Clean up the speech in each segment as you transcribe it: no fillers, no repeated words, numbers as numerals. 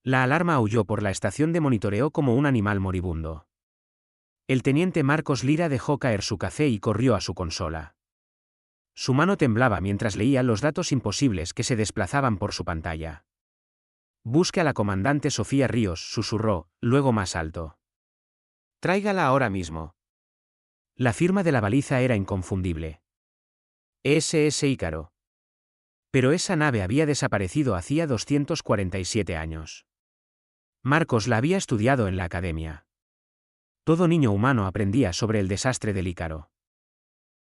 La alarma aulló por la estación de monitoreo como un animal moribundo. El teniente Marcos Lira dejó caer su café y corrió a su consola. Su mano temblaba mientras leía los datos imposibles que se desplazaban por su pantalla. Busque a la comandante Sofía Ríos, susurró, luego más alto. Tráigala ahora mismo. La firma de la baliza era inconfundible. SS Ícaro. Pero esa nave había desaparecido hacía 247 años. Marcos la había estudiado en la academia. Todo niño humano aprendía sobre el desastre del Ícaro.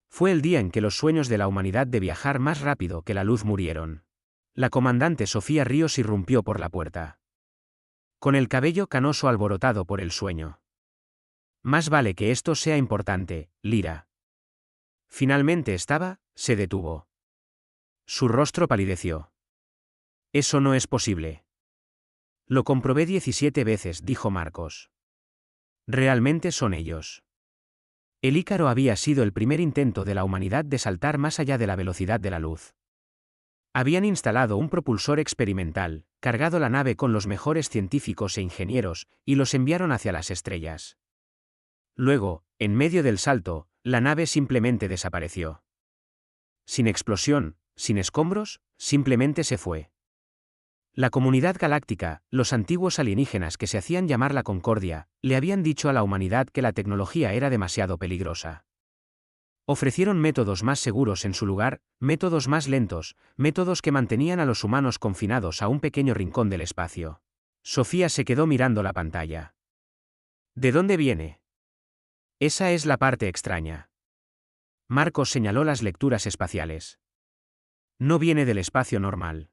Fue el día en que los sueños de la humanidad de viajar más rápido que la luz murieron. La comandante Sofía Ríos irrumpió por la puerta. Con el cabello canoso alborotado por el sueño. Más vale que esto sea importante, Lira. Finalmente se detuvo. Su rostro palideció. Eso no es posible. Lo comprobé 17 veces, dijo Marcos. Realmente son ellos. El Ícaro había sido el primer intento de la humanidad de saltar más allá de la velocidad de la luz. Habían instalado un propulsor experimental, cargado la nave con los mejores científicos e ingenieros, y los enviaron hacia las estrellas. Luego, en medio del salto, la nave simplemente desapareció. Sin explosión, sin escombros, simplemente se fue. La comunidad galáctica, los antiguos alienígenas que se hacían llamar la Concordia, le habían dicho a la humanidad que la tecnología era demasiado peligrosa. Ofrecieron métodos más seguros en su lugar, métodos más lentos, métodos que mantenían a los humanos confinados a un pequeño rincón del espacio. Sofía se quedó mirando la pantalla. ¿De dónde viene? Esa es la parte extraña. Marcos señaló las lecturas espaciales. No viene del espacio normal.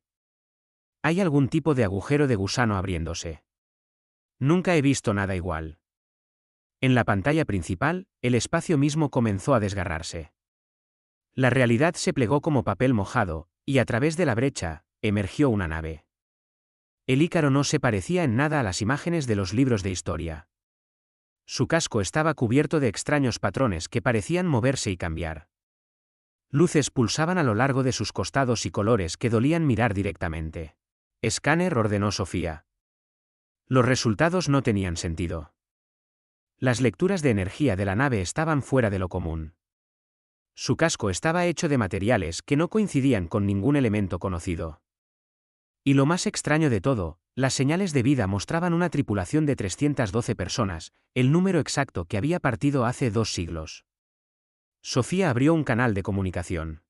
Hay algún tipo de agujero de gusano abriéndose. Nunca he visto nada igual. En la pantalla principal, el espacio mismo comenzó a desgarrarse. La realidad se plegó como papel mojado, y a través de la brecha, emergió una nave. El Ícaro no se parecía en nada a las imágenes de los libros de historia. Su casco estaba cubierto de extraños patrones que parecían moverse y cambiar. Luces pulsaban a lo largo de sus costados y colores que dolían mirar directamente. Escáner, ordenó Sofía. Los resultados no tenían sentido. Las lecturas de energía de la nave estaban fuera de lo común. Su casco estaba hecho de materiales que no coincidían con ningún elemento conocido. Y lo más extraño de todo, las señales de vida mostraban una tripulación de 312 personas, el número exacto que había partido hace 2 siglos. Sofía abrió un canal de comunicación.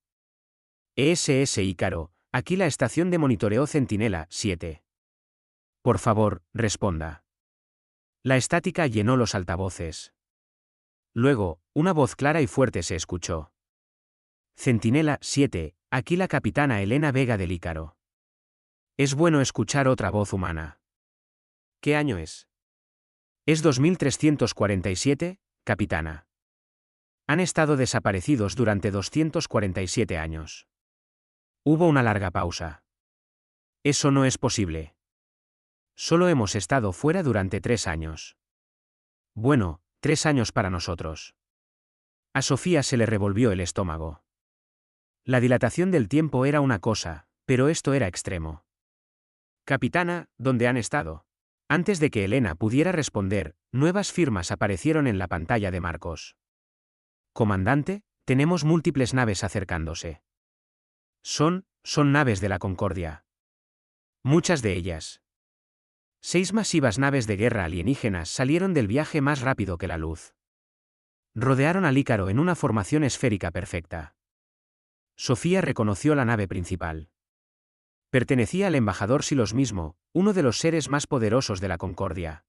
SS Ícaro, aquí la estación de monitoreo Centinela 7. Por favor, responda. La estática llenó los altavoces. Luego, una voz clara y fuerte se escuchó. Centinela 7, aquí la capitana Elena Vega del Ícaro. Es bueno escuchar otra voz humana. ¿Qué año es? Es 2347, capitana. Han estado desaparecidos durante 247 años. Hubo una larga pausa. Eso no es posible. Solo hemos estado fuera durante 3 años. Bueno, 3 años para nosotros. A Sofía se le revolvió el estómago. La dilatación del tiempo era una cosa, pero esto era extremo. Capitana, ¿dónde han estado? Antes de que Elena pudiera responder, nuevas firmas aparecieron en la pantalla de Marcos. Comandante, tenemos múltiples naves acercándose. Son naves de la Concordia. Muchas de ellas. 6 masivas naves de guerra alienígenas salieron del viaje más rápido que la luz. Rodearon al Ícaro en una formación esférica perfecta. Sofía reconoció la nave principal. Pertenecía al embajador Silos mismo, uno de los seres más poderosos de la Concordia.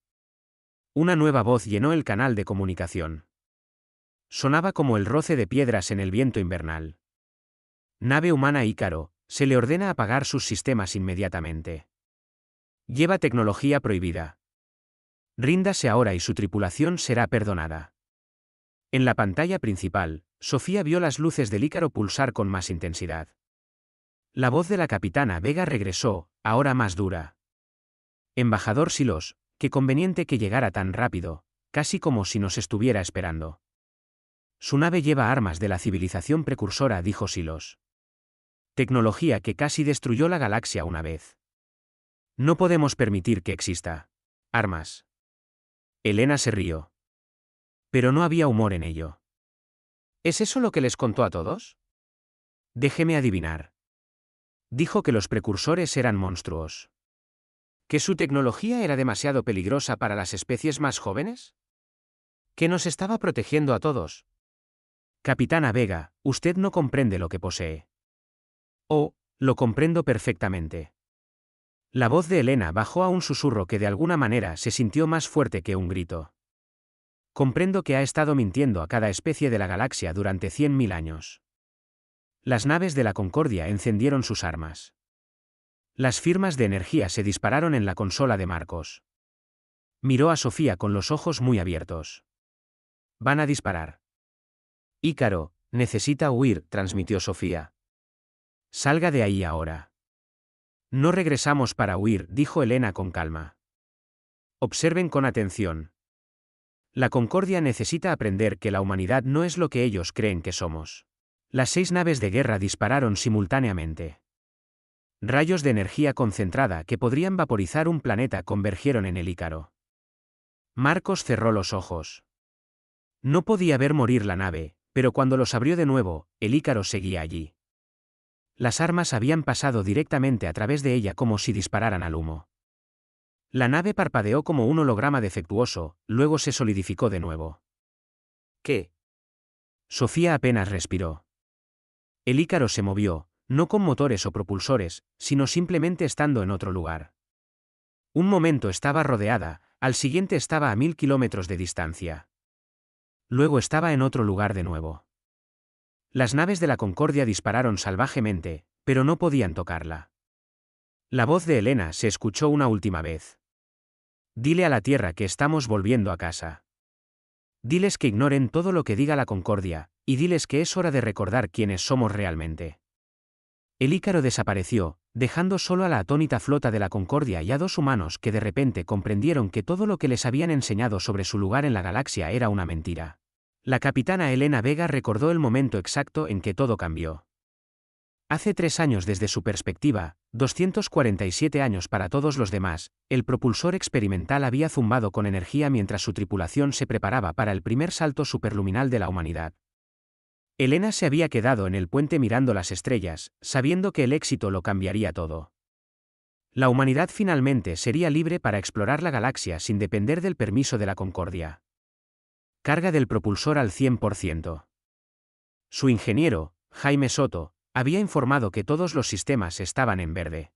Una nueva voz llenó el canal de comunicación. Sonaba como el roce de piedras en el viento invernal. Nave humana Ícaro, se le ordena apagar sus sistemas inmediatamente. Lleva tecnología prohibida. Ríndase ahora y su tripulación será perdonada. En la pantalla principal, Sofía vio las luces del Ícaro pulsar con más intensidad. La voz de la capitana Vega regresó, ahora más dura. Embajador Silos, qué conveniente que llegara tan rápido, casi como si nos estuviera esperando. Su nave lleva armas de la civilización precursora, dijo Silos. Tecnología que casi destruyó la galaxia una vez. No podemos permitir que exista. Armas. Elena se rió. Pero no había humor en ello. ¿Es eso lo que les contó a todos? Déjeme adivinar. Dijo que los precursores eran monstruos. ¿Que su tecnología era demasiado peligrosa para las especies más jóvenes? ¿Que nos estaba protegiendo a todos? Capitana Vega, usted no comprende lo que posee. Oh, lo comprendo perfectamente. La voz de Elena bajó a un susurro que de alguna manera se sintió más fuerte que un grito. Comprendo que ha estado mintiendo a cada especie de la galaxia durante 100.000 años. Las naves de la Concordia encendieron sus armas. Las firmas de energía se dispararon en la consola de Marcos. Miró a Sofía con los ojos muy abiertos. Van a disparar. Ícaro, necesita huir, transmitió Sofía. Salga de ahí ahora. No regresamos para huir, dijo Elena con calma. Observen con atención. La Concordia necesita aprender que la humanidad no es lo que ellos creen que somos. Las 6 naves de guerra dispararon simultáneamente. Rayos de energía concentrada que podrían vaporizar un planeta convergieron en el Ícaro. Marcos cerró los ojos. No podía ver morir la nave, pero cuando los abrió de nuevo, el Ícaro seguía allí. Las armas habían pasado directamente a través de ella como si dispararan al humo. La nave parpadeó como un holograma defectuoso, luego se solidificó de nuevo. ¿Qué? Sofía apenas respiró. El Ícaro se movió, no con motores o propulsores, sino simplemente estando en otro lugar. Un momento estaba rodeada, al siguiente estaba a 1000 kilómetros de distancia. Luego estaba en otro lugar de nuevo. Las naves de la Concordia dispararon salvajemente, pero no podían tocarla. La voz de Elena se escuchó una última vez. Dile a la Tierra que estamos volviendo a casa. Diles que ignoren todo lo que diga la Concordia, y diles que es hora de recordar quiénes somos realmente. El Ícaro desapareció, dejando solo a la atónita flota de la Concordia y a 2 humanos que de repente comprendieron que todo lo que les habían enseñado sobre su lugar en la galaxia era una mentira. La capitana Elena Vega recordó el momento exacto en que todo cambió. Hace 3 años desde su perspectiva, 247 años para todos los demás, el propulsor experimental había zumbado con energía mientras su tripulación se preparaba para el primer salto superluminal de la humanidad. Elena se había quedado en el puente mirando las estrellas, sabiendo que el éxito lo cambiaría todo. La humanidad finalmente sería libre para explorar la galaxia sin depender del permiso de la Concordia. Carga del propulsor al 100%. Su ingeniero, Jaime Soto, había informado que todos los sistemas estaban en verde.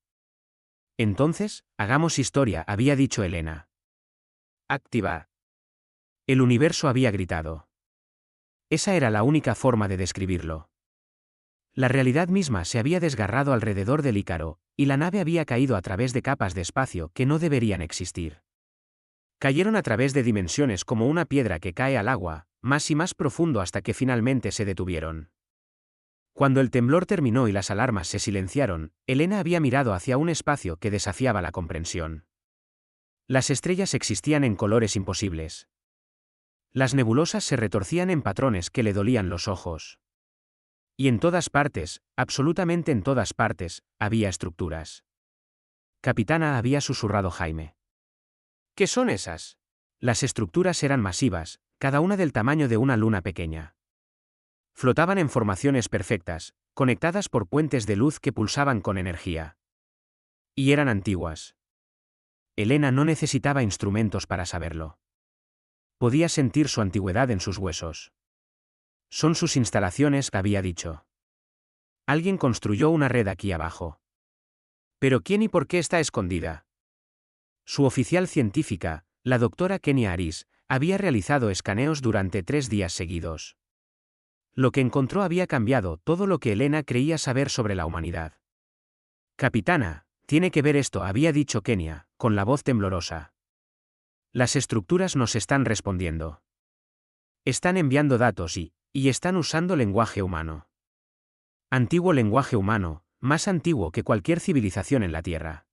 Entonces, hagamos historia, había dicho Elena. Activar. El universo había gritado. Esa era la única forma de describirlo. La realidad misma se había desgarrado alrededor del Ícaro, y la nave había caído a través de capas de espacio que no deberían existir. Cayeron a través de dimensiones como una piedra que cae al agua, más y más profundo hasta que finalmente se detuvieron. Cuando el temblor terminó y las alarmas se silenciaron, Elena había mirado hacia un espacio que desafiaba la comprensión. Las estrellas existían en colores imposibles. Las nebulosas se retorcían en patrones que le dolían los ojos. Y en todas partes, absolutamente en todas partes, había estructuras. Capitana, había susurrado Jaime. ¿Qué son esas? Las estructuras eran masivas, cada una del tamaño de una luna pequeña. Flotaban en formaciones perfectas, conectadas por puentes de luz que pulsaban con energía. Y eran antiguas. Elena no necesitaba instrumentos para saberlo. Podía sentir su antigüedad en sus huesos. Son sus instalaciones, había dicho. Alguien construyó una red aquí abajo. ¿Pero quién y por qué está escondida? Su oficial científica, la doctora Kenia Aris, había realizado escaneos durante 3 días seguidos. Lo que encontró había cambiado todo lo que Elena creía saber sobre la humanidad. Capitana, tiene que ver esto, había dicho Kenia, con la voz temblorosa. Las estructuras nos están respondiendo. Están enviando datos y están usando lenguaje humano. Antiguo lenguaje humano, más antiguo que cualquier civilización en la Tierra.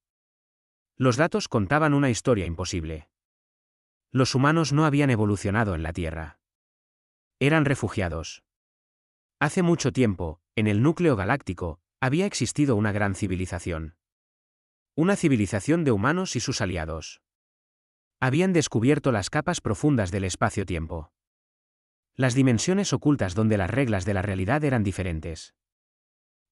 Los datos contaban una historia imposible. Los humanos no habían evolucionado en la Tierra. Eran refugiados. Hace mucho tiempo, en el núcleo galáctico, había existido una gran civilización. Una civilización de humanos y sus aliados. Habían descubierto las capas profundas del espacio-tiempo. Las dimensiones ocultas donde las reglas de la realidad eran diferentes.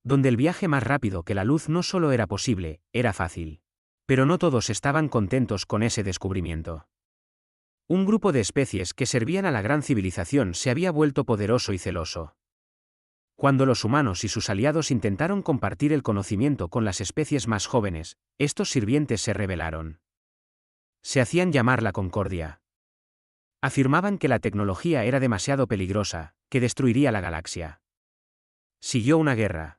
Donde el viaje más rápido que la luz no solo era posible, era fácil. Pero no todos estaban contentos con ese descubrimiento. Un grupo de especies que servían a la gran civilización se había vuelto poderoso y celoso. Cuando los humanos y sus aliados intentaron compartir el conocimiento con las especies más jóvenes, estos sirvientes se rebelaron. Se hacían llamar la Concordia. Afirmaban que la tecnología era demasiado peligrosa, que destruiría la galaxia. Siguió una guerra.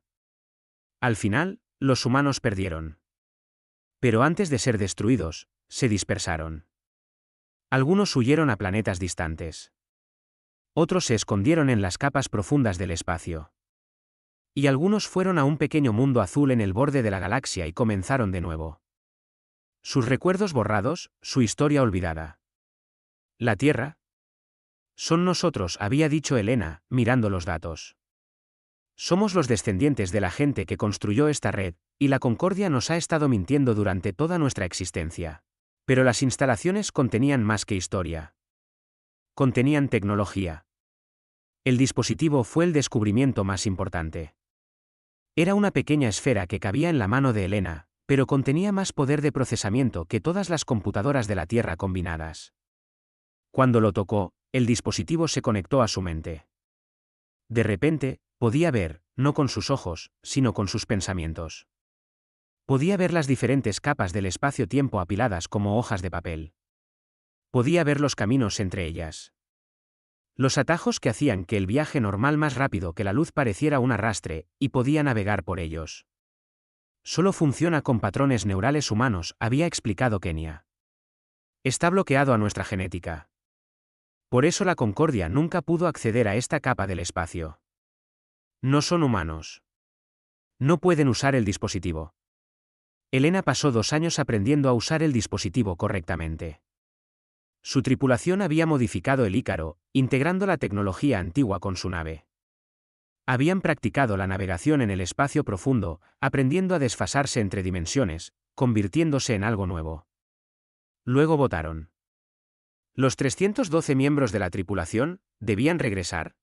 Al final, los humanos perdieron. Pero antes de ser destruidos, se dispersaron. Algunos huyeron a planetas distantes. Otros se escondieron en las capas profundas del espacio. Y algunos fueron a un pequeño mundo azul en el borde de la galaxia y comenzaron de nuevo. Sus recuerdos borrados, su historia olvidada. ¿La Tierra? Son nosotros, había dicho Elena, mirando los datos. Somos los descendientes de la gente que construyó esta red, y la Concordia nos ha estado mintiendo durante toda nuestra existencia. Pero las instalaciones contenían más que historia. Contenían tecnología. El dispositivo fue el descubrimiento más importante. Era una pequeña esfera que cabía en la mano de Elena, pero contenía más poder de procesamiento que todas las computadoras de la Tierra combinadas. Cuando lo tocó, el dispositivo se conectó a su mente. De repente, podía ver, no con sus ojos, sino con sus pensamientos. Podía ver las diferentes capas del espacio-tiempo apiladas como hojas de papel. Podía ver los caminos entre ellas. Los atajos que hacían que el viaje normal más rápido que la luz pareciera un arrastre, y podía navegar por ellos. Solo funciona con patrones neurales humanos, había explicado Kenia. Está bloqueado a nuestra genética. Por eso la Concordia nunca pudo acceder a esta capa del espacio. No son humanos. No pueden usar el dispositivo. Elena pasó 2 años aprendiendo a usar el dispositivo correctamente. Su tripulación había modificado el Ícaro, integrando la tecnología antigua con su nave. Habían practicado la navegación en el espacio profundo, aprendiendo a desfasarse entre dimensiones, convirtiéndose en algo nuevo. Luego votaron. Los 312 miembros de la tripulación debían regresar.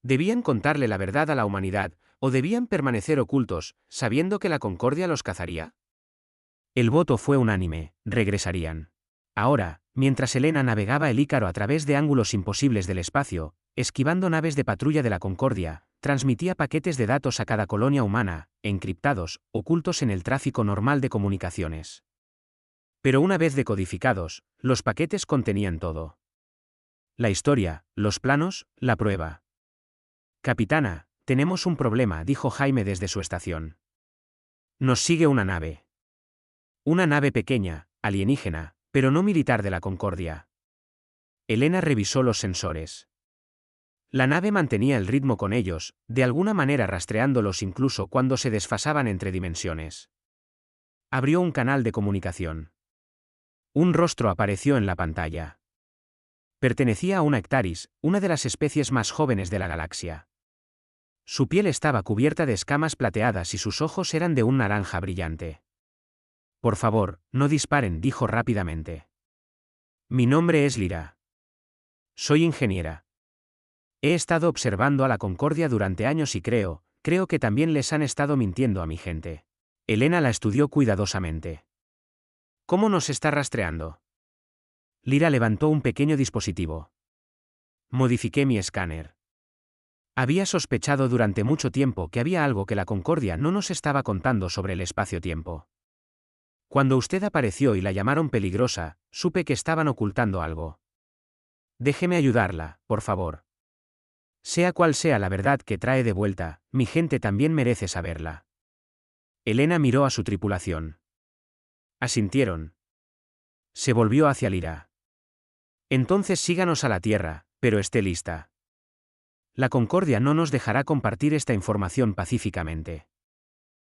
Debían contarle la verdad a la humanidad, o debían permanecer ocultos, sabiendo que la Concordia los cazaría. El voto fue unánime, regresarían. Ahora, mientras Elena navegaba el Ícaro a través de ángulos imposibles del espacio, esquivando naves de patrulla de la Concordia, transmitía paquetes de datos a cada colonia humana, encriptados, ocultos en el tráfico normal de comunicaciones. Pero una vez decodificados, los paquetes contenían todo. La historia, los planos, la prueba. Capitana, tenemos un problema, dijo Jaime desde su estación. Nos sigue una nave. Una nave pequeña, alienígena, pero no militar de la Concordia. Elena revisó los sensores. La nave mantenía el ritmo con ellos, de alguna manera rastreándolos incluso cuando se desfasaban entre dimensiones. Abrió un canal de comunicación. Un rostro apareció en la pantalla. Pertenecía a una Ectaris, una de las especies más jóvenes de la galaxia. Su piel estaba cubierta de escamas plateadas y sus ojos eran de un naranja brillante. Por favor, no disparen, dijo rápidamente. Mi nombre es Lyra. Soy ingeniera. He estado observando a la Concordia durante años y creo que también les han estado mintiendo a mi gente. Elena la estudió cuidadosamente. ¿Cómo nos está rastreando? Lyra levantó un pequeño dispositivo. Modifiqué mi escáner. Había sospechado durante mucho tiempo que había algo que la Concordia no nos estaba contando sobre el espacio-tiempo. Cuando usted apareció y la llamaron peligrosa, supe que estaban ocultando algo. Déjeme ayudarla, por favor. Sea cual sea la verdad que trae de vuelta, mi gente también merece saberla. Elena miró a su tripulación. Asintieron. Se volvió hacia Lyra. Entonces síganos a la Tierra, pero esté lista. La Concordia no nos dejará compartir esta información pacíficamente.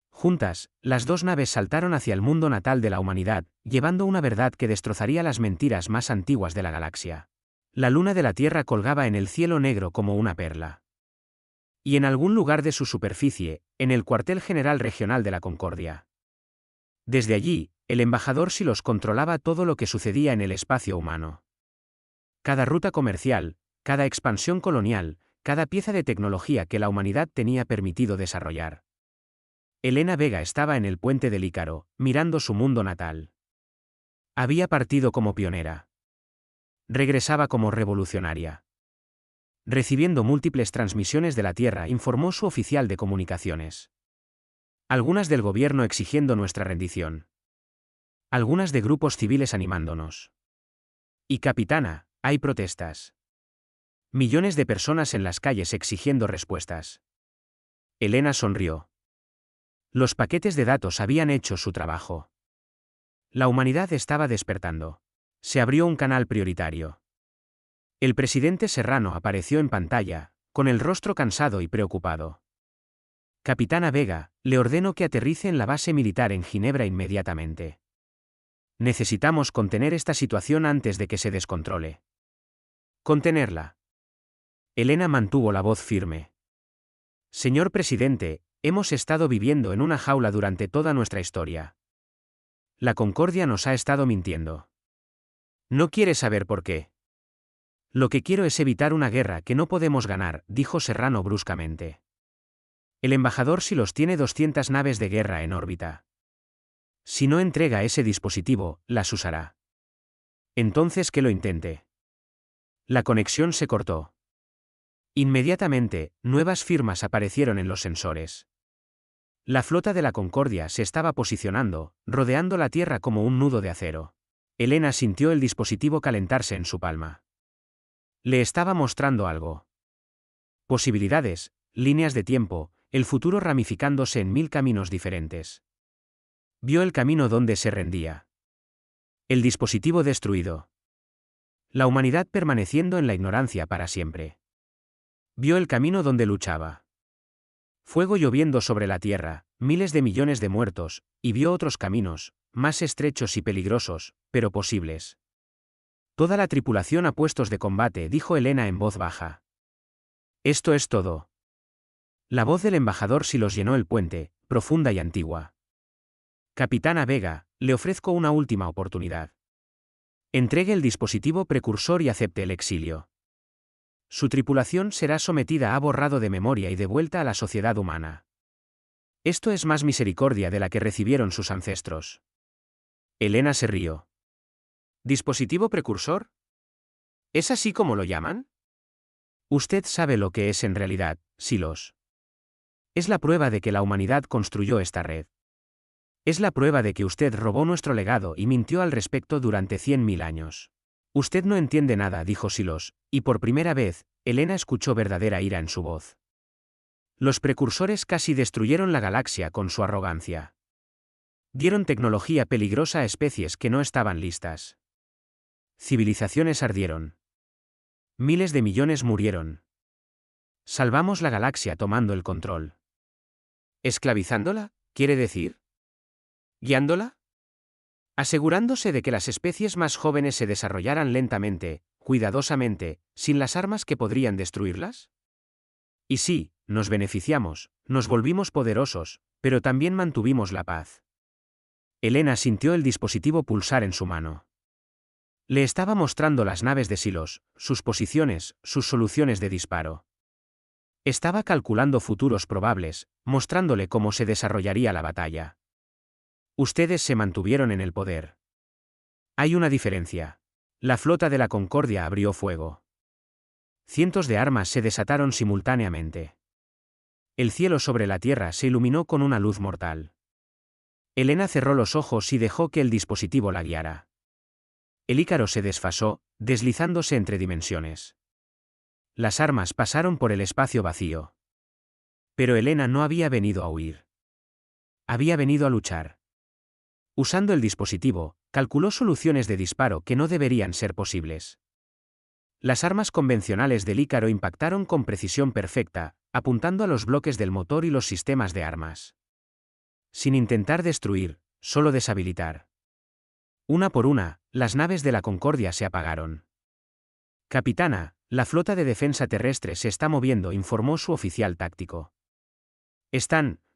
Juntas, las 2 naves saltaron hacia el mundo natal de la humanidad, llevando una verdad que destrozaría las mentiras más antiguas de la galaxia. La luna de la Tierra colgaba en el cielo negro como una perla. Y en algún lugar de su superficie, en el cuartel general regional de la Concordia. Desde allí, el embajador Silos controlaba todo lo que sucedía en el espacio humano. Cada ruta comercial, cada expansión colonial, cada pieza de tecnología que la humanidad tenía permitido desarrollar. Elena Vega estaba en el puente del Ícaro, mirando su mundo natal. Había partido como pionera. Regresaba como revolucionaria. Recibiendo múltiples transmisiones de la Tierra, informó su oficial de comunicaciones. Algunas del gobierno exigiendo nuestra rendición. Algunas de grupos civiles animándonos. Y capitana, hay protestas. Millones de personas en las calles exigiendo respuestas. Elena sonrió. Los paquetes de datos habían hecho su trabajo. La humanidad estaba despertando. Se abrió un canal prioritario. El presidente Serrano apareció en pantalla, con el rostro cansado y preocupado. Capitana Vega, le ordeno que aterrice en la base militar en Ginebra inmediatamente. Necesitamos contener esta situación antes de que se descontrole. Contenerla. Elena mantuvo la voz firme. Señor presidente, hemos estado viviendo en una jaula durante toda nuestra historia. La Concordia nos ha estado mintiendo. No quiere saber por qué. Lo que quiero es evitar una guerra que no podemos ganar, dijo Serrano bruscamente. El embajador Silos tiene 200 naves de guerra en órbita. Si no entrega ese dispositivo, las usará. Entonces que lo intente. La conexión se cortó. Inmediatamente, nuevas firmas aparecieron en los sensores. La flota de la Concordia se estaba posicionando, rodeando la Tierra como un nudo de acero. Elena sintió el dispositivo calentarse en su palma. Le estaba mostrando algo. Posibilidades, líneas de tiempo, el futuro ramificándose en 1000 caminos diferentes. Vio el camino donde se rendía. El dispositivo destruido. La humanidad permaneciendo en la ignorancia para siempre. Vio el camino donde luchaba. Fuego lloviendo sobre la tierra, miles de millones de muertos, y vio otros caminos, más estrechos y peligrosos, pero posibles. Toda la tripulación a puestos de combate, dijo Elena en voz baja. Esto es todo. La voz del embajador Silos llenó el puente, profunda y antigua. Capitana Vega, le ofrezco una última oportunidad. Entregue el dispositivo precursor y acepte el exilio. Su tripulación será sometida a borrado de memoria y devuelta a la sociedad humana. Esto es más misericordia de la que recibieron sus ancestros. Elena se rió. ¿Dispositivo precursor? ¿Es así como lo llaman? Usted sabe lo que es en realidad, Silos. Es la prueba de que la humanidad construyó esta red. Es la prueba de que usted robó nuestro legado y mintió al respecto durante 100.000 años. Usted no entiende nada, dijo Silos, y por primera vez, Elena escuchó verdadera ira en su voz. Los precursores casi destruyeron la galaxia con su arrogancia. Dieron tecnología peligrosa a especies que no estaban listas. Civilizaciones ardieron. Miles de millones murieron. Salvamos la galaxia tomando el control. ¿Esclavizándola? ¿Quiere decir? ¿Guiándola? Asegurándose de que las especies más jóvenes se desarrollaran lentamente, cuidadosamente, sin las armas que podrían destruirlas? Y sí, nos beneficiamos, nos volvimos poderosos, pero también mantuvimos la paz. Elena sintió el dispositivo pulsar en su mano. Le estaba mostrando las naves de Silos, sus posiciones, sus soluciones de disparo. Estaba calculando futuros probables, mostrándole cómo se desarrollaría la batalla. Ustedes se mantuvieron en el poder. Hay una diferencia. La flota de la Concordia abrió fuego. Cientos de armas se desataron simultáneamente. El cielo sobre la tierra se iluminó con una luz mortal. Elena cerró los ojos y dejó que el dispositivo la guiara. El Ícaro se desfasó, deslizándose entre dimensiones. Las armas pasaron por el espacio vacío. Pero Elena no había venido a huir. Había venido a luchar. Usando el dispositivo, calculó soluciones de disparo que no deberían ser posibles. Las armas convencionales del Ícaro impactaron con precisión perfecta, apuntando a los bloques del motor y los sistemas de armas. Sin intentar destruir, solo deshabilitar. Una por una, las naves de la Concordia se apagaron. Capitana, la flota de defensa terrestre se está moviendo, informó su oficial táctico.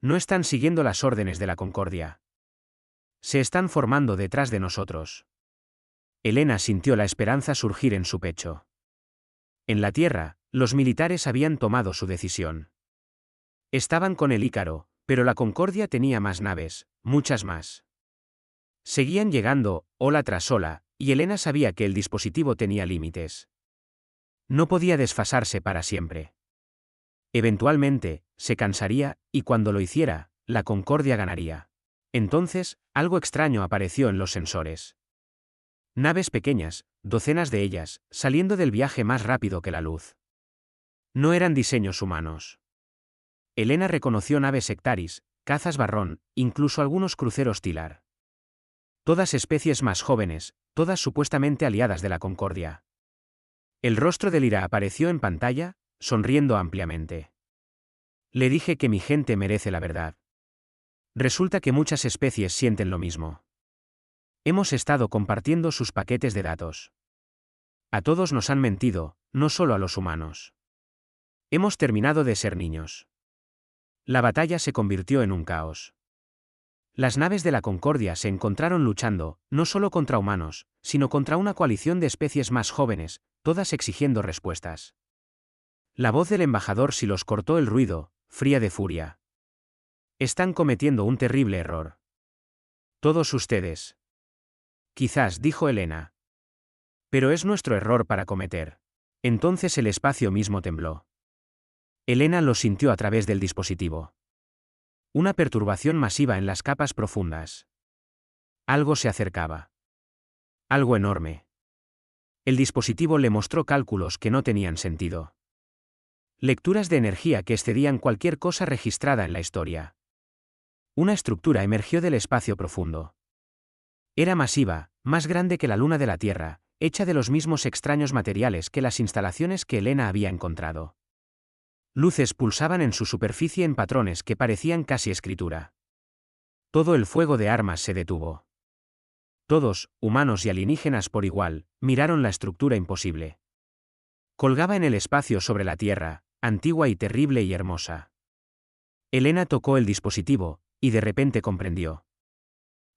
No están siguiendo las órdenes de la Concordia. Se están formando detrás de nosotros. Elena sintió la esperanza surgir en su pecho. En la Tierra, los militares habían tomado su decisión. Estaban con el Ícaro, pero la Concordia tenía más naves, muchas más. Seguían llegando, ola tras ola, y Elena sabía que el dispositivo tenía límites. No podía desfasarse para siempre. Eventualmente, se cansaría, y cuando lo hiciera, la Concordia ganaría. Entonces, algo extraño apareció en los sensores. Naves pequeñas, docenas de ellas, saliendo del viaje más rápido que la luz. No eran diseños humanos. Elena reconoció naves Sectaris, cazas Barrón, incluso algunos cruceros Tilar. Todas especies más jóvenes, todas supuestamente aliadas de la Concordia. El rostro de Lyra apareció en pantalla, sonriendo ampliamente. Le dije que mi gente merece la verdad. Resulta que muchas especies sienten lo mismo. Hemos estado compartiendo sus paquetes de datos. A todos nos han mentido, no solo a los humanos. Hemos terminado de ser niños. La batalla se convirtió en un caos. Las naves de la Concordia se encontraron luchando, no solo contra humanos, sino contra una coalición de especies más jóvenes, todas exigiendo respuestas. La voz del embajador Silos cortó el ruido, fría de furia. Están cometiendo un terrible error. Todos ustedes. Quizás, dijo Elena. Pero es nuestro error para cometer. Entonces el espacio mismo tembló. Elena lo sintió a través del dispositivo. Una perturbación masiva en las capas profundas. Algo se acercaba. Algo enorme. El dispositivo le mostró cálculos que no tenían sentido. Lecturas de energía que excedían cualquier cosa registrada en la historia. Una estructura emergió del espacio profundo. Era masiva, más grande que la luna de la Tierra, hecha de los mismos extraños materiales que las instalaciones que Elena había encontrado. Luces pulsaban en su superficie en patrones que parecían casi escritura. Todo el fuego de armas se detuvo. Todos, humanos y alienígenas por igual, miraron la estructura imposible. Colgaba en el espacio sobre la Tierra, antigua y terrible y hermosa. Elena tocó el dispositivo, y de repente comprendió.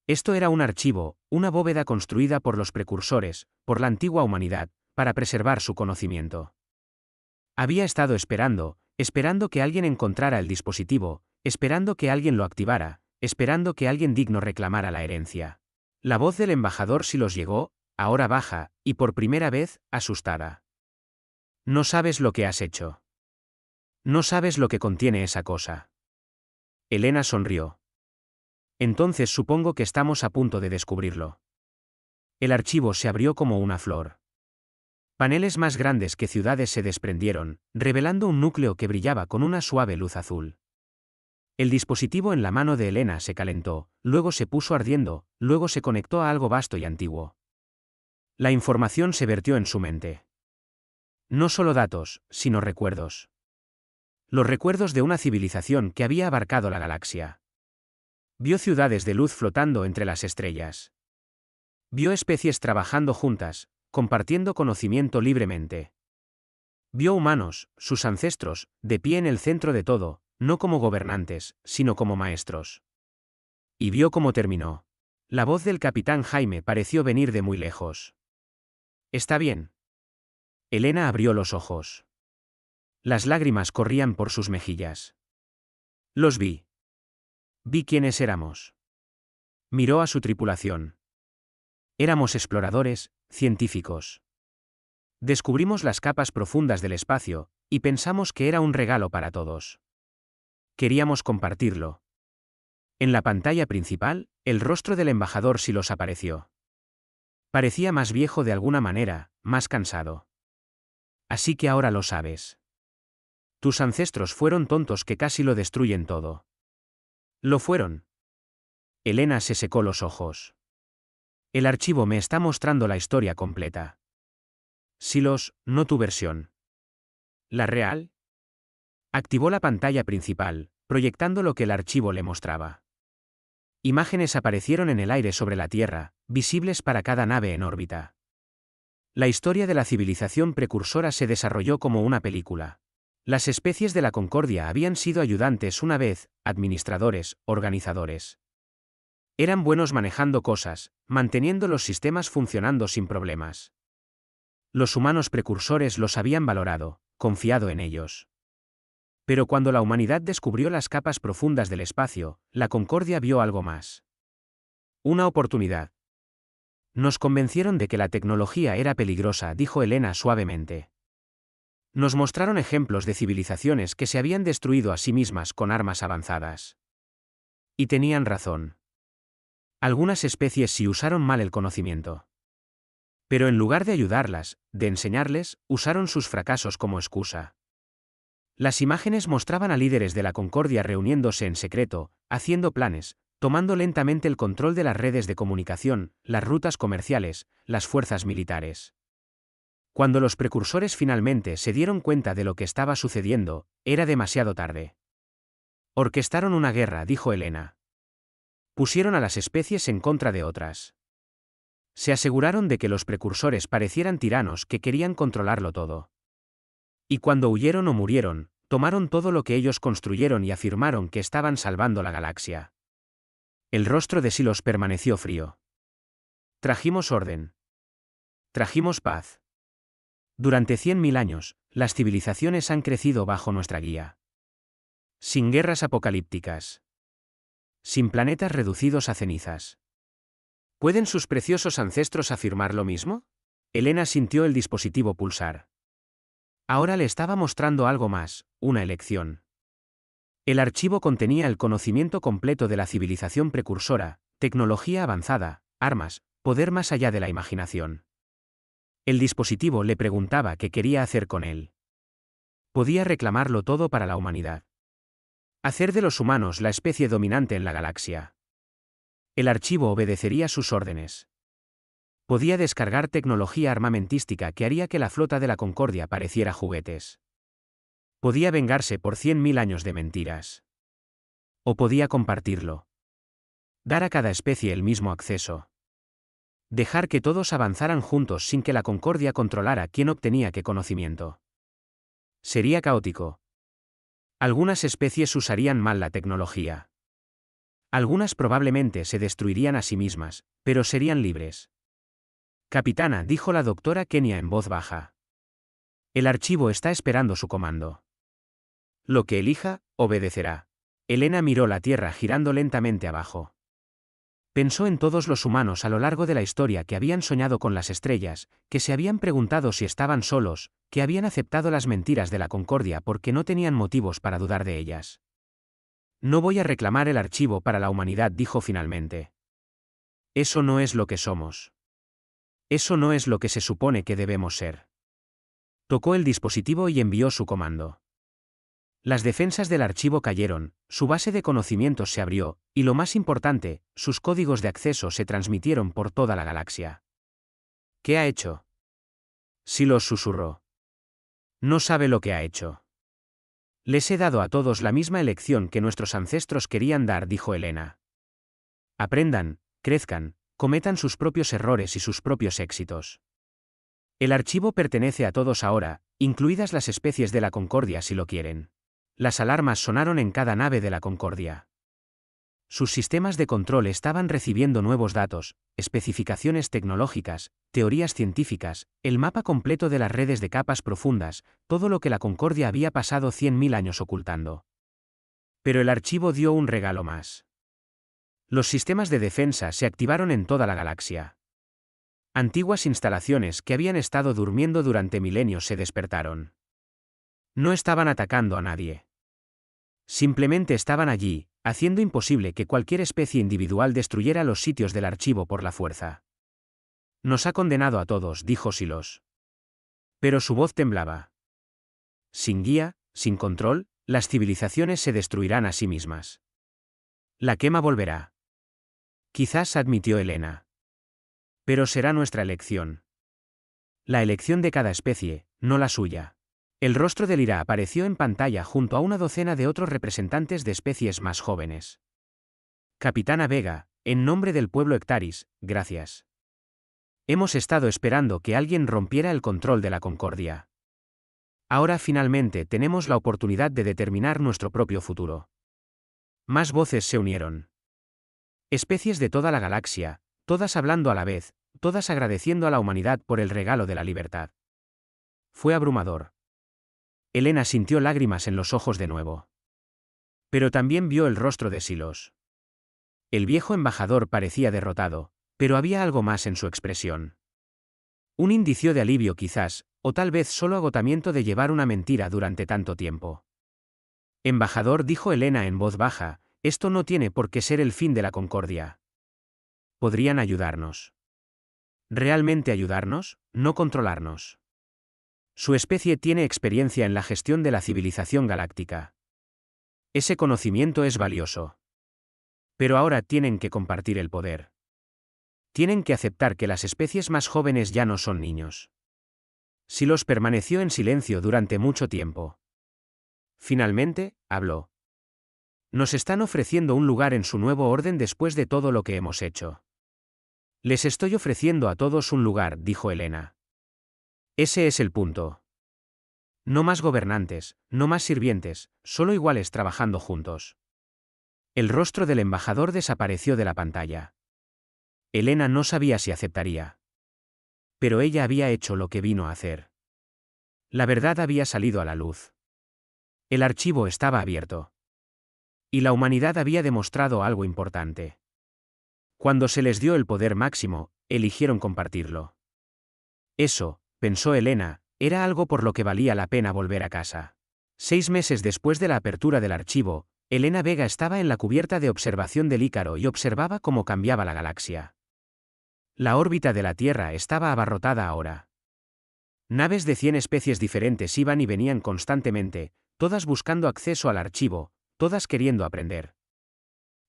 Esto era un archivo, una bóveda construida por los precursores, por la antigua humanidad, para preservar su conocimiento. Había estado esperando que alguien encontrara el dispositivo, esperando que alguien lo activara, esperando que alguien digno reclamara la herencia. La voz del embajador Silos llegó, ahora baja, y por primera vez, asustada. No sabes lo que has hecho. No sabes lo que contiene esa cosa. Elena sonrió. Entonces supongo que estamos a punto de descubrirlo. El archivo se abrió como una flor. Paneles más grandes que ciudades se desprendieron, revelando un núcleo que brillaba con una suave luz azul. El dispositivo en la mano de Elena se calentó, luego se puso ardiendo, luego se conectó a algo vasto y antiguo. La información se vertió en su mente. No solo datos, sino recuerdos. Los recuerdos de una civilización que había abarcado la galaxia. Vio ciudades de luz flotando entre las estrellas. Vio especies trabajando juntas, compartiendo conocimiento libremente. Vio humanos, sus ancestros, de pie en el centro de todo, no como gobernantes, sino como maestros. Y vio cómo terminó. La voz del capitán Jaime pareció venir de muy lejos. ¿Está bien? Elena abrió los ojos. Las lágrimas corrían por sus mejillas. Los vi. Vi quiénes éramos. Miró a su tripulación. Éramos exploradores, científicos. Descubrimos las capas profundas del espacio, y pensamos que era un regalo para todos. Queríamos compartirlo. En la pantalla principal, el rostro del embajador Silos apareció. Parecía más viejo de alguna manera, más cansado. Así que ahora lo sabes. Tus ancestros fueron tontos que casi lo destruyen todo. Lo fueron. Elena se secó los ojos. El archivo me está mostrando la historia completa. Silos, no tu versión. ¿La real? Activó la pantalla principal, proyectando lo que el archivo le mostraba. Imágenes aparecieron en el aire sobre la Tierra, visibles para cada nave en órbita. La historia de la civilización precursora se desarrolló como una película. Las especies de la Concordia habían sido ayudantes una vez, administradores, organizadores. Eran buenos manejando cosas, manteniendo los sistemas funcionando sin problemas. Los humanos precursores los habían valorado, confiado en ellos. Pero cuando la humanidad descubrió las capas profundas del espacio, la Concordia vio algo más. Una oportunidad. Nos convencieron de que la tecnología era peligrosa, dijo Elena suavemente. Nos mostraron ejemplos de civilizaciones que se habían destruido a sí mismas con armas avanzadas. Y tenían razón. Algunas especies sí usaron mal el conocimiento. Pero en lugar de ayudarlas, de enseñarles, usaron sus fracasos como excusa. Las imágenes mostraban a líderes de la Concordia reuniéndose en secreto, haciendo planes, tomando lentamente el control de las redes de comunicación, las rutas comerciales, las fuerzas militares. Cuando los precursores finalmente se dieron cuenta de lo que estaba sucediendo, era demasiado tarde. Orquestaron una guerra, dijo Elena. Pusieron a las especies en contra de otras. Se aseguraron de que los precursores parecieran tiranos que querían controlarlo todo. Y cuando huyeron o murieron, tomaron todo lo que ellos construyeron y afirmaron que estaban salvando la galaxia. El rostro de Silos permaneció frío. Trajimos orden. Trajimos paz. Durante 100.000 años, las civilizaciones han crecido bajo nuestra guía. Sin guerras apocalípticas. Sin planetas reducidos a cenizas. ¿Pueden sus preciosos ancestros afirmar lo mismo? Elena sintió el dispositivo pulsar. Ahora le estaba mostrando algo más, una elección. El archivo contenía el conocimiento completo de la civilización precursora, tecnología avanzada, armas, poder más allá de la imaginación. El dispositivo le preguntaba qué quería hacer con él. Podía reclamarlo todo para la humanidad. Hacer de los humanos la especie dominante en la galaxia. El archivo obedecería sus órdenes. Podía descargar tecnología armamentística que haría que la flota de la Concordia pareciera juguetes. Podía vengarse por 100.000 años de mentiras. O podía compartirlo. Dar a cada especie el mismo acceso. Dejar que todos avanzaran juntos sin que la Concordia controlara quién obtenía qué conocimiento. Sería caótico. Algunas especies usarían mal la tecnología. Algunas probablemente se destruirían a sí mismas, pero serían libres. Capitana, dijo la doctora Kenia en voz baja. El archivo está esperando su comando. Lo que elija, obedecerá. Elena miró la Tierra girando lentamente abajo. Pensó en todos los humanos a lo largo de la historia que habían soñado con las estrellas, que se habían preguntado si estaban solos, que habían aceptado las mentiras de la Concordia porque no tenían motivos para dudar de ellas. No voy a reclamar el archivo para la humanidad, dijo finalmente. Eso no es lo que somos. Eso no es lo que se supone que debemos ser. Tocó el dispositivo y envió su comando. Las defensas del archivo cayeron, su base de conocimientos se abrió, y lo más importante, sus códigos de acceso se transmitieron por toda la galaxia. ¿Qué ha hecho? Silos susurró. No sabe lo que ha hecho. Les he dado a todos la misma elección que nuestros ancestros querían dar, dijo Elena. Aprendan, crezcan, cometan sus propios errores y sus propios éxitos. El archivo pertenece a todos ahora, incluidas las especies de la Concordia si lo quieren. Las alarmas sonaron en cada nave de la Concordia. Sus sistemas de control estaban recibiendo nuevos datos, especificaciones tecnológicas, teorías científicas, el mapa completo de las redes de capas profundas, todo lo que la Concordia había pasado 100.000 años ocultando. Pero el archivo dio un regalo más. Los sistemas de defensa se activaron en toda la galaxia. Antiguas instalaciones que habían estado durmiendo durante milenios se despertaron. No estaban atacando a nadie. Simplemente estaban allí, haciendo imposible que cualquier especie individual destruyera los sitios del archivo por la fuerza. Nos ha condenado a todos, dijo Silos. Pero su voz temblaba. Sin guía, sin control, las civilizaciones se destruirán a sí mismas. La quema volverá. Quizás, admitió Elena. Pero será nuestra elección. La elección de cada especie, no la suya. El rostro de Lyra apareció en pantalla junto a una docena de otros representantes de especies más jóvenes. Capitana Vega, en nombre del pueblo Ectaris, gracias. Hemos estado esperando que alguien rompiera el control de la Concordia. Ahora finalmente tenemos la oportunidad de determinar nuestro propio futuro. Más voces se unieron. Especies de toda la galaxia, todas hablando a la vez, todas agradeciendo a la humanidad por el regalo de la libertad. Fue abrumador. Elena sintió lágrimas en los ojos de nuevo. Pero también vio el rostro de Silos. El viejo embajador parecía derrotado, pero había algo más en su expresión. Un indicio de alivio quizás, o tal vez solo agotamiento de llevar una mentira durante tanto tiempo. Embajador, dijo Elena en voz baja, esto no tiene por qué ser el fin de la concordia. Podrían ayudarnos. ¿Realmente ayudarnos? No controlarnos. Su especie tiene experiencia en la gestión de la civilización galáctica. Ese conocimiento es valioso. Pero ahora tienen que compartir el poder. Tienen que aceptar que las especies más jóvenes ya no son niños. Silos permaneció en silencio durante mucho tiempo. Finalmente, habló. Nos están ofreciendo un lugar en su nuevo orden después de todo lo que hemos hecho. Les estoy ofreciendo a todos un lugar, dijo Elena. Ese es el punto. No más gobernantes, no más sirvientes, solo iguales trabajando juntos. El rostro del embajador desapareció de la pantalla. Elena no sabía si aceptaría. Pero ella había hecho lo que vino a hacer. La verdad había salido a la luz. El archivo estaba abierto. Y la humanidad había demostrado algo importante. Cuando se les dio el poder máximo, eligieron compartirlo. Eso, pensó Elena, era algo por lo que valía la pena volver a casa. 6 meses después de la apertura del archivo, Elena Vega estaba en la cubierta de observación del Ícaro y observaba cómo cambiaba la galaxia. La órbita de la Tierra estaba abarrotada ahora. Naves de 100 especies diferentes iban y venían constantemente, todas buscando acceso al archivo, todas queriendo aprender.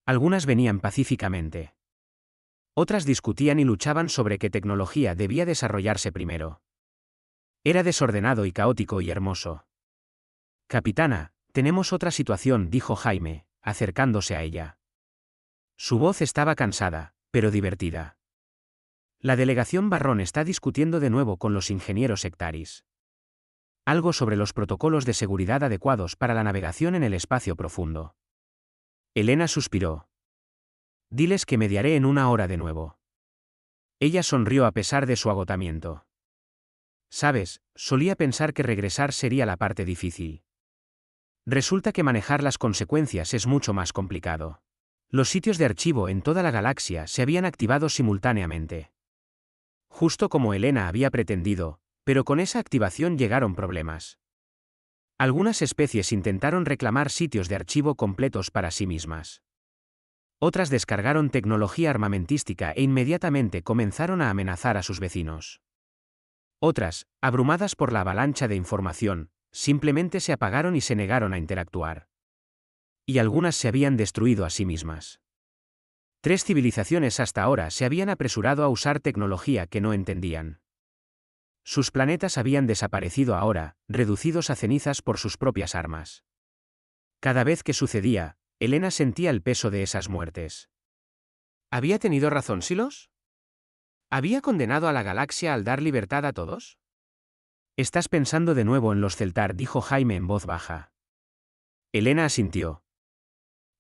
Algunas venían pacíficamente. Otras discutían y luchaban sobre qué tecnología debía desarrollarse primero. Era desordenado y caótico y hermoso. Capitana, tenemos otra situación, dijo Jaime, acercándose a ella. Su voz estaba cansada, pero divertida. La delegación Barrón está discutiendo de nuevo con los ingenieros Sectaris. Algo sobre los protocolos de seguridad adecuados para la navegación en el espacio profundo. Elena suspiró. Diles que mediaré en 1 hora de nuevo. Ella sonrió a pesar de su agotamiento. Sabes, solía pensar que regresar sería la parte difícil. Resulta que manejar las consecuencias es mucho más complicado. Los sitios de archivo en toda la galaxia se habían activado simultáneamente. Justo como Elena había pretendido, pero con esa activación llegaron problemas. Algunas especies intentaron reclamar sitios de archivo completos para sí mismas. Otras descargaron tecnología armamentística e inmediatamente comenzaron a amenazar a sus vecinos. Otras, abrumadas por la avalancha de información, simplemente se apagaron y se negaron a interactuar. Y algunas se habían destruido a sí mismas. 3 civilizaciones hasta ahora se habían apresurado a usar tecnología que no entendían. Sus planetas habían desaparecido ahora, reducidos a cenizas por sus propias armas. Cada vez que sucedía, Elena sentía el peso de esas muertes. ¿Había tenido razón Silos? ¿Había condenado a la galaxia al dar libertad a todos? Estás pensando de nuevo en los Celtar, dijo Jaime en voz baja. Elena asintió.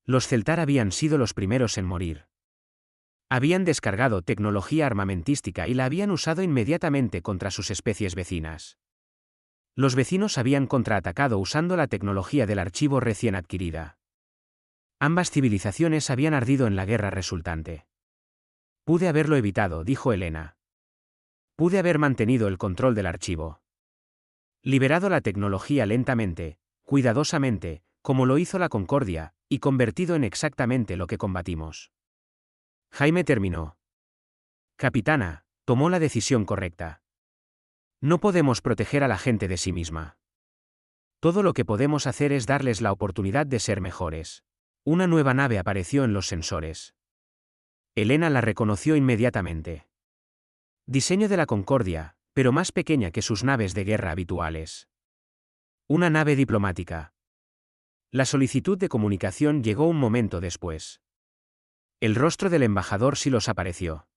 Los Celtar habían sido los primeros en morir. Habían descargado tecnología armamentística y la habían usado inmediatamente contra sus especies vecinas. Los vecinos habían contraatacado usando la tecnología del archivo recién adquirida. Ambas civilizaciones habían ardido en la guerra resultante. Pude haberlo evitado, dijo Elena. Pude haber mantenido el control del archivo. Liberado la tecnología lentamente, cuidadosamente, como lo hizo la Concordia, y convertido en exactamente lo que combatimos. Jaime terminó. Capitana, tomó la decisión correcta. No podemos proteger a la gente de sí misma. Todo lo que podemos hacer es darles la oportunidad de ser mejores. Una nueva nave apareció en los sensores. Elena la reconoció inmediatamente. Diseño de la Concordia, pero más pequeña que sus naves de guerra habituales. Una nave diplomática. La solicitud de comunicación llegó un momento después. El rostro del embajador Silos apareció.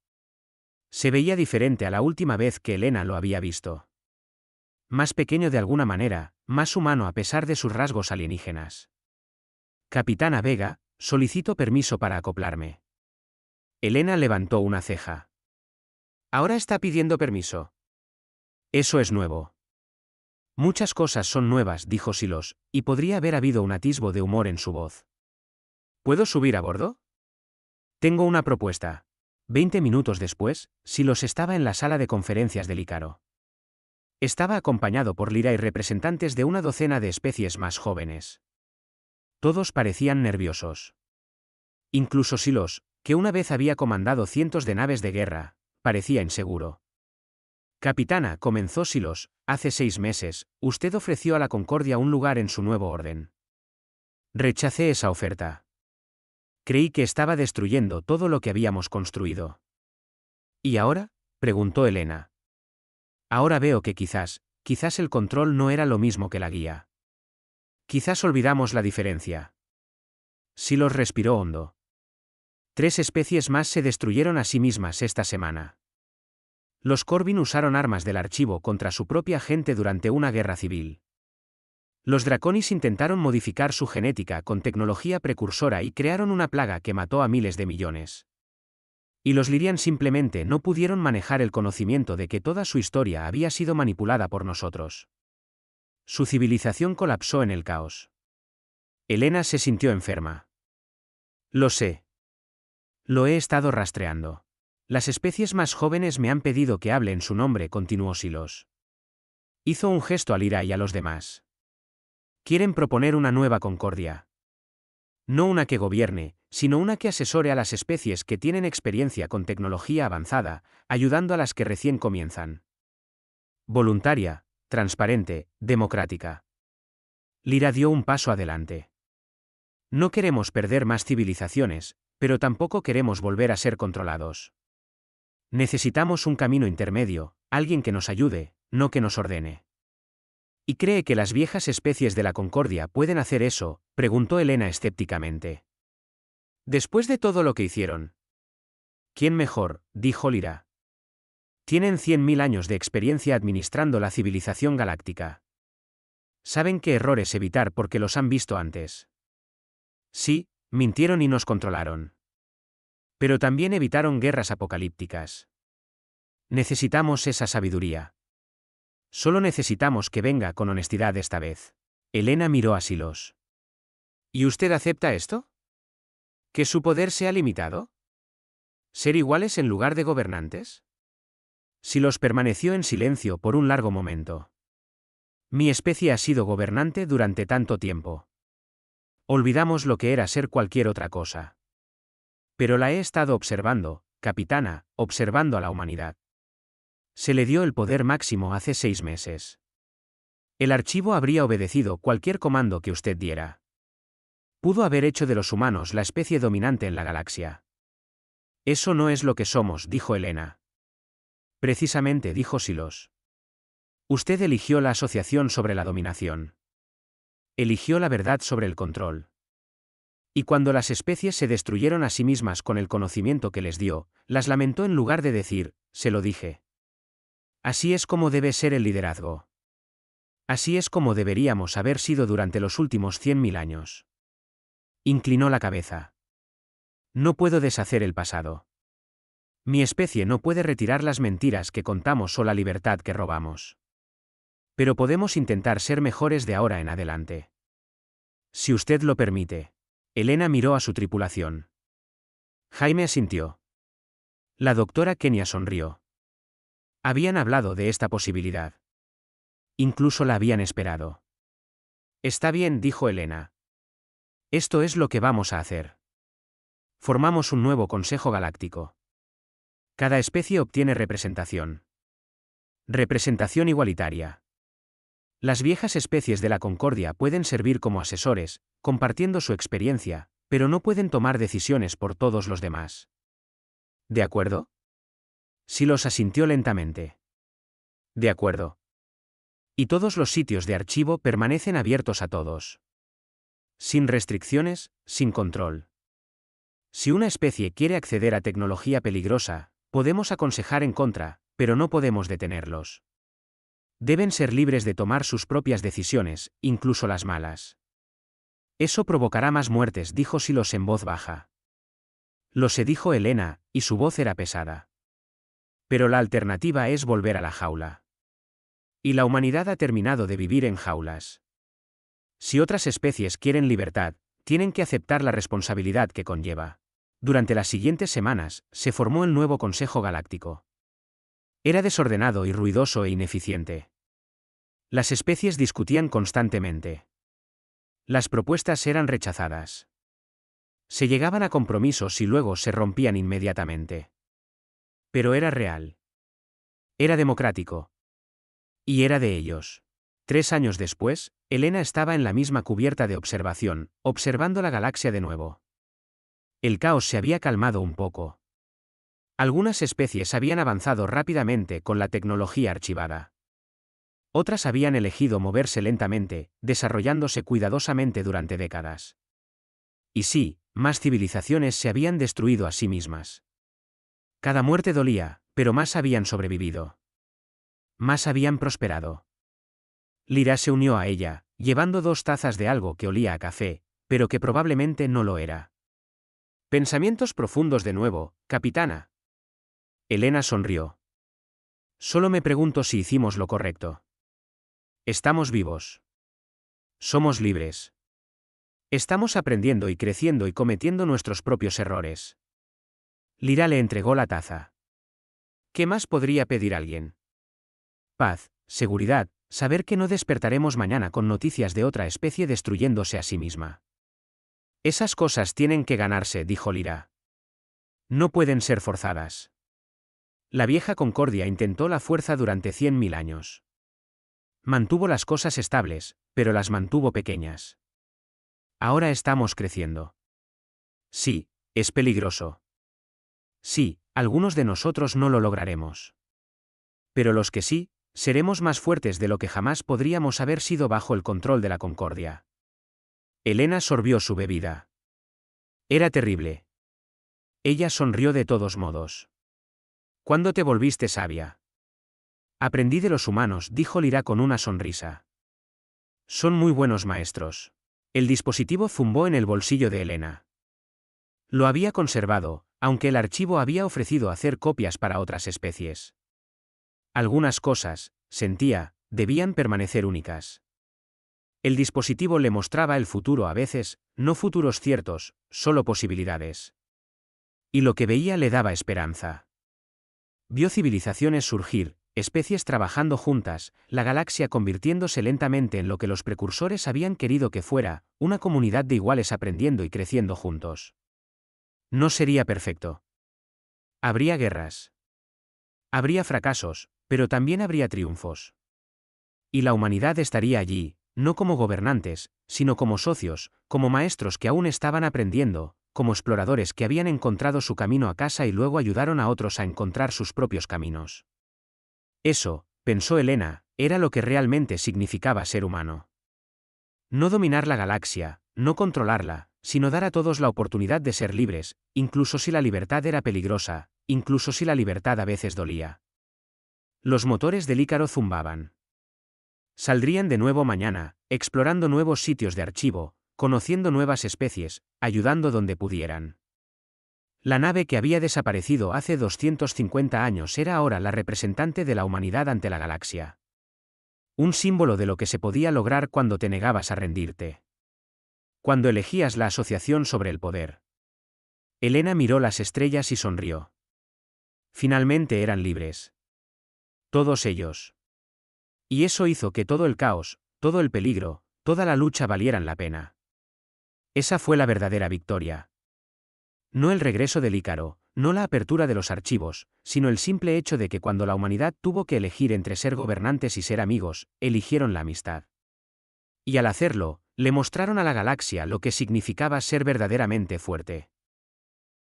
Se veía diferente a la última vez que Elena lo había visto. Más pequeño de alguna manera, más humano a pesar de sus rasgos alienígenas. Capitana Vega, solicito permiso para acoplarme. Elena levantó una ceja. Ahora está pidiendo permiso. Eso es nuevo. Muchas cosas son nuevas, dijo Silos, y podría haber habido un atisbo de humor en su voz. ¿Puedo subir a bordo? Tengo una propuesta. 20 minutos después, Silos estaba en la sala de conferencias del Ícaro. Estaba acompañado por Lyra y representantes de una docena de especies más jóvenes. Todos parecían nerviosos. Incluso Silos, que una vez había comandado cientos de naves de guerra, parecía inseguro. Capitana, comenzó Silos, hace 6 meses, usted ofreció a la Concordia un lugar en su nuevo orden. Rechacé esa oferta. Creí que estaba destruyendo todo lo que habíamos construido. ¿Y ahora? Preguntó Elena. Ahora veo que quizás el control no era lo mismo que la guía. Quizás olvidamos la diferencia. Silos respiró hondo. 3 especies más se destruyeron a sí mismas esta semana. Los Corvin usaron armas del archivo contra su propia gente durante una guerra civil. Los Draconis intentaron modificar su genética con tecnología precursora y crearon una plaga que mató a miles de millones. Y los Lyrian simplemente no pudieron manejar el conocimiento de que toda su historia había sido manipulada por nosotros. Su civilización colapsó en el caos. Elena se sintió enferma. Lo sé. Lo he estado rastreando. Las especies más jóvenes me han pedido que hable en su nombre, continuó Silos. Hizo un gesto a Lyra y a los demás. Quieren proponer una nueva concordia. No una que gobierne, sino una que asesore a las especies que tienen experiencia con tecnología avanzada, ayudando a las que recién comienzan. Voluntaria, transparente, democrática. Lyra dio un paso adelante. No queremos perder más civilizaciones, pero tampoco queremos volver a ser controlados. Necesitamos un camino intermedio, alguien que nos ayude, no que nos ordene. ¿Y cree que las viejas especies de la Concordia pueden hacer eso?, preguntó Elena escépticamente. Después de todo lo que hicieron. ¿Quién mejor?, dijo Lyra. Tienen 100.000 años de experiencia administrando la civilización galáctica. Saben qué errores evitar porque los han visto antes. Sí, mintieron y nos controlaron. Pero también evitaron guerras apocalípticas. Necesitamos esa sabiduría. Solo necesitamos que venga con honestidad esta vez. Elena miró a Silos. ¿Y usted acepta esto? ¿Que su poder sea limitado? ¿Ser iguales en lugar de gobernantes? Silos permaneció en silencio por un largo momento. Mi especie ha sido gobernante durante tanto tiempo. Olvidamos lo que era ser cualquier otra cosa. Pero la he estado observando, capitana, observando a la humanidad. Se le dio el poder máximo hace 6 meses. El archivo habría obedecido cualquier comando que usted diera. Pudo haber hecho de los humanos la especie dominante en la galaxia. Eso no es lo que somos, dijo Elena. Precisamente, dijo Silos. Usted eligió la asociación sobre la dominación. Eligió la verdad sobre el control. Y cuando las especies se destruyeron a sí mismas con el conocimiento que les dio, las lamentó en lugar de decir, se lo dije. Así es como debe ser el liderazgo. Así es como deberíamos haber sido durante los últimos 100.000 años. Inclinó la cabeza. No puedo deshacer el pasado. Mi especie no puede retirar las mentiras que contamos o la libertad que robamos. Pero podemos intentar ser mejores de ahora en adelante. Si usted lo permite. Elena miró a su tripulación. Jaime asintió. La doctora Kenia sonrió. Habían hablado de esta posibilidad. Incluso la habían esperado. Está bien, dijo Elena. Esto es lo que vamos a hacer. Formamos un nuevo Consejo Galáctico. Cada especie obtiene representación. Representación igualitaria. Las viejas especies de la Concordia pueden servir como asesores, compartiendo su experiencia, pero no pueden tomar decisiones por todos los demás. ¿De acuerdo? Silos asintió lentamente. De acuerdo. Y todos los sitios de archivo permanecen abiertos a todos. Sin restricciones, sin control. Si una especie quiere acceder a tecnología peligrosa, podemos aconsejar en contra, pero no podemos detenerlos. Deben ser libres de tomar sus propias decisiones, incluso las malas. Eso provocará más muertes, dijo Silos en voz baja. Lo sé, dijo Elena, y su voz era pesada. Pero la alternativa es volver a la jaula. Y la humanidad ha terminado de vivir en jaulas. Si otras especies quieren libertad, tienen que aceptar la responsabilidad que conlleva. Durante las siguientes semanas, se formó el nuevo Consejo Galáctico. Era desordenado y ruidoso e ineficiente. Las especies discutían constantemente. Las propuestas eran rechazadas. Se llegaban a compromisos y luego se rompían inmediatamente. Pero era real. Era democrático. Y era de ellos. 3 años después, Elena estaba en la misma cubierta de observación, observando la galaxia de nuevo. El caos se había calmado un poco. Algunas especies habían avanzado rápidamente con la tecnología archivada. Otras habían elegido moverse lentamente, desarrollándose cuidadosamente durante décadas. Y sí, más civilizaciones se habían destruido a sí mismas. Cada muerte dolía, pero más habían sobrevivido. Más habían prosperado. Lyra se unió a ella, llevando 2 tazas de algo que olía a café, pero que probablemente no lo era. Pensamientos profundos de nuevo, capitana. Elena sonrió. Solo me pregunto si hicimos lo correcto. Estamos vivos. Somos libres. Estamos aprendiendo y creciendo y cometiendo nuestros propios errores. Lyra le entregó la taza. ¿Qué más podría pedir alguien? Paz, seguridad, saber que no despertaremos mañana con noticias de otra especie destruyéndose a sí misma. Esas cosas tienen que ganarse, dijo Lyra. No pueden ser forzadas. La vieja Concordia intentó la fuerza durante 100.000 años. Mantuvo las cosas estables, pero las mantuvo pequeñas. Ahora estamos creciendo. Sí, es peligroso. Sí, algunos de nosotros no lo lograremos. Pero los que sí, seremos más fuertes de lo que jamás podríamos haber sido bajo el control de la Concordia. Elena sorbió su bebida. Era terrible. Ella sonrió de todos modos. ¿Cuándo te volviste sabia? Aprendí de los humanos, dijo Lyra con una sonrisa. Son muy buenos maestros. El dispositivo zumbó en el bolsillo de Elena. Lo había conservado, aunque el archivo había ofrecido hacer copias para otras especies. Algunas cosas, sentía, debían permanecer únicas. El dispositivo le mostraba el futuro a veces, no futuros ciertos, solo posibilidades. Y lo que veía le daba esperanza. Vio civilizaciones surgir, especies trabajando juntas, la galaxia convirtiéndose lentamente en lo que los precursores habían querido que fuera, una comunidad de iguales aprendiendo y creciendo juntos. No sería perfecto. Habría guerras. Habría fracasos, pero también habría triunfos. Y la humanidad estaría allí, no como gobernantes, sino como socios, como maestros que aún estaban aprendiendo, como exploradores que habían encontrado su camino a casa y luego ayudaron a otros a encontrar sus propios caminos. Eso, pensó Elena, era lo que realmente significaba ser humano. No dominar la galaxia, no controlarla, sino dar a todos la oportunidad de ser libres, incluso si la libertad era peligrosa, incluso si la libertad a veces dolía. Los motores del Ícaro zumbaban. Saldrían de nuevo mañana, explorando nuevos sitios de archivo, conociendo nuevas especies, ayudando donde pudieran. La nave que había desaparecido hace 250 años era ahora la representante de la humanidad ante la galaxia. Un símbolo de lo que se podía lograr cuando te negabas a rendirte. Cuando elegías la asociación sobre el poder. Elena miró las estrellas y sonrió. Finalmente eran libres. Todos ellos. Y eso hizo que todo el caos, todo el peligro, toda la lucha valieran la pena. Esa fue la verdadera victoria. No el regreso del Ícaro, no la apertura de los archivos, sino el simple hecho de que cuando la humanidad tuvo que elegir entre ser gobernantes y ser amigos, eligieron la amistad. Y al hacerlo, le mostraron a la galaxia lo que significaba ser verdaderamente fuerte.